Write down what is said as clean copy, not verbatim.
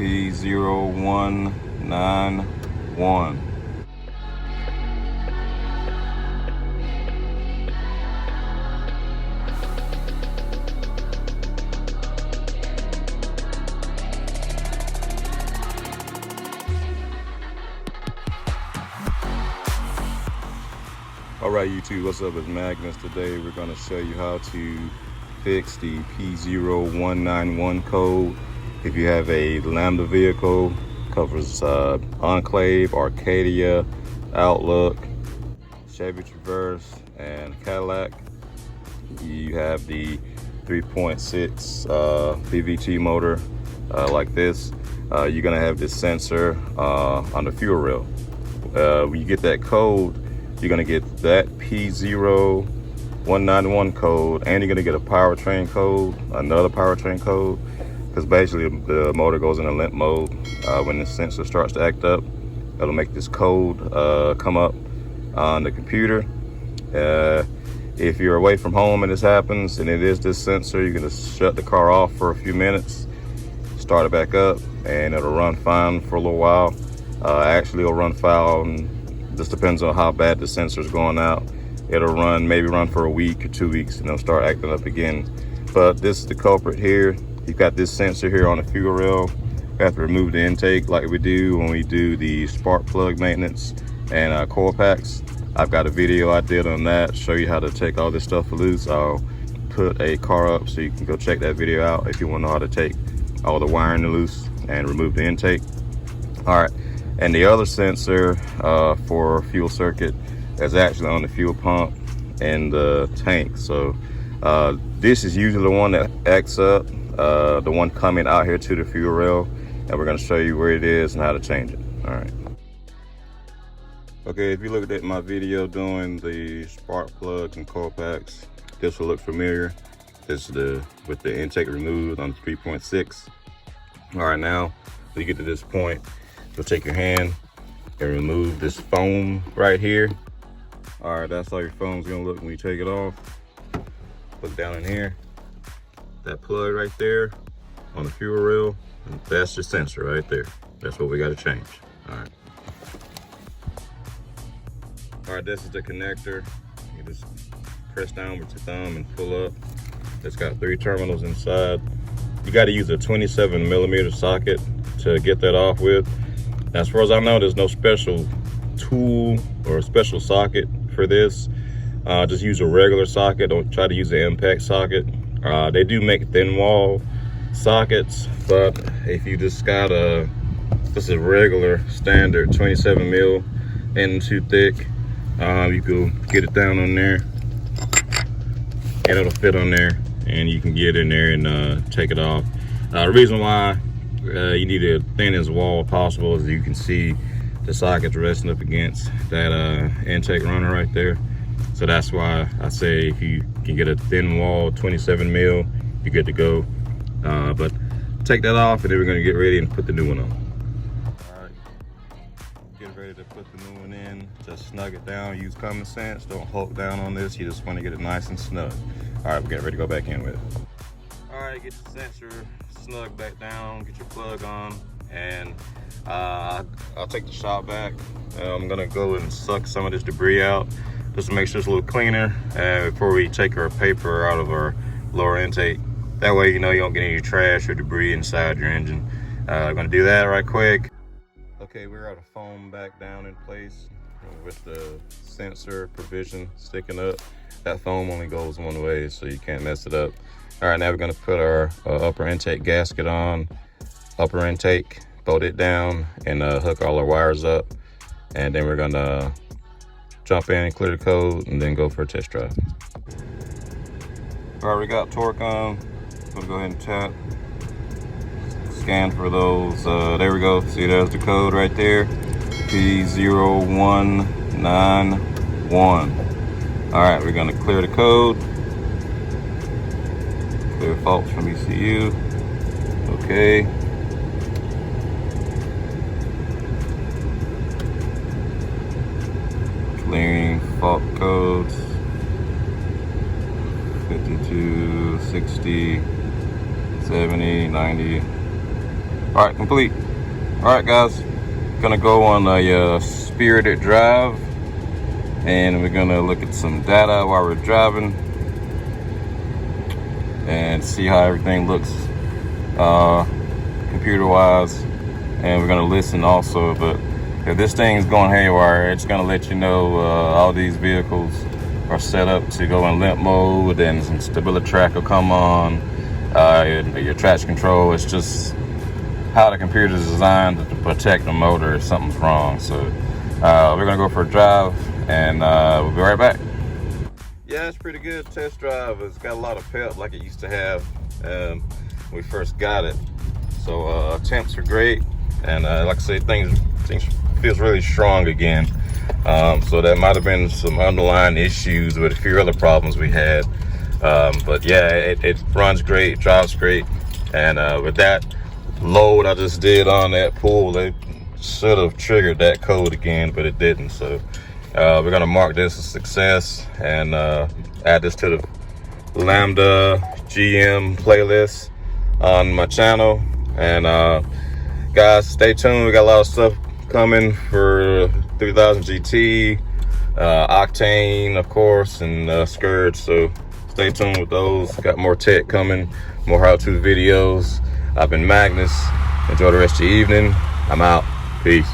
P0191. Alright YouTube, what's up? It's Magnus. Today we're going to show you how to fix the P0191 code. If you have a Lambda vehicle, covers Enclave, Arcadia, Outlook, Chevy Traverse, and Cadillac. You have the 3.6 PVT motor like this. You're going to have this sensor on the fuel rail. When you get that code, you're gonna get that P0191 code, and you're gonna get a powertrain code, another powertrain code, because basically the motor goes in a limp mode. When the sensor starts to act up, it'll make this code come up on the computer. If you're away from home and this happens, and it is this sensor, you're gonna shut the car off for a few minutes, start it back up, and it'll run fine for a little while. Actually, it'll run fine. Just depends on how bad the sensor is going out. It'll maybe run for a week or 2 weeks, and it'll start acting up again. But this is the culprit here. You've got this sensor here on the fuel rail. We have to remove the intake like we do when we do the spark plug maintenance and coil packs. I've got a video I did on that, show you how to take all this stuff loose. I'll put a car up so you can go check that video out if you want to know how to take all the wiring loose and remove the intake. All right. And the other sensor for fuel circuit is actually on the fuel pump and the tank. So this is usually the one that acts up, the one coming out here to the fuel rail, and we're going to show you where it is and how to change it. All right. Okay, if you looked at my video doing the spark plugs and coil packs, this will look familiar. This is with the intake removed on the 3.6. All right, now when you get to this point, you'll take your hand and remove this foam right here. All right, that's how your foam's gonna look when you take it off. Look down in here. That plug right there on the fuel rail, that's the sensor right there. That's what we gotta change. All right. All right, this is the connector. You just press down with your thumb and pull up. It's got 3 terminals inside. You gotta use a 27mm socket to get that off with. As far as I know, there's no special tool or a special socket for this. Just use a regular socket. Don't try to use an impact socket. They do make thin wall sockets, but if you just got a regular standard 27mm and too thick, you can get it down on there and it'll fit on there, and you can get in there and take it off. The reason why you need a thinnest wall possible, as you can see the socket's resting up against that intake runner right there. So that's why I say if you can get a thin wall 27mm, you're good to go. But take that off, and then we're going to get ready and put the new one on. All right, get ready to put the new one in. Just snug it down, use common sense. Don't hulk down on this. You just want to get it nice and snug. All right, we're getting ready to go back in with it. All right, get your sensor snug back down, get your plug on, and I'll take the shop back. I'm gonna go and suck some of this debris out just to make sure it's a little cleaner before we take our paper out of our lower intake. That way, you know, you don't get any trash or debris inside your engine. I'm gonna do that right quick. Okay, we're at a foam back down in place with the sensor provision sticking up. That foam only goes one way, so you can't mess it up. All right, now we're gonna put our upper intake gasket on, upper intake, bolt it down, and hook all our wires up. And then we're gonna jump in and clear the code, and then go for a test drive. All right, we got torque on. I'm gonna go ahead and tap, scan for those. There we go, see there's the code right there, P0191. All right, we're gonna clear the code. Clear faults from ECU. Okay. Clearing fault codes. 52, 60, 70, 90. All right, complete. All right, guys, gonna go on a spirited drive, and we're gonna look at some data while we're driving and see how everything looks computer-wise, and we're gonna listen also. But if this thing's going haywire, it's gonna let you know all these vehicles are set up to go in limp mode, and some stability track will come on, your traction control. It's just how the computer is designed to protect the motor if something's wrong. So we're gonna go for a drive, and we'll be right back. Yeah, it's pretty good test drive. It's got a lot of pep like it used to have when we first got it. So temps are great, and like I say, things feels really strong again. So that might have been some underlying issues with a few other problems we had. But yeah, it runs great, drives great, and with that load I just did on that pool, it should have triggered that code again, but it didn't. So we're gonna mark this a success and add this to the Lambda GM playlist on my channel. And guys, stay tuned. We got a lot of stuff coming for 3000 GT, Octane, of course, and Scourge. So stay tuned with those. Got more tech coming, more how-to videos. I've been Magnus. Enjoy the rest of your evening. I'm out. Peace.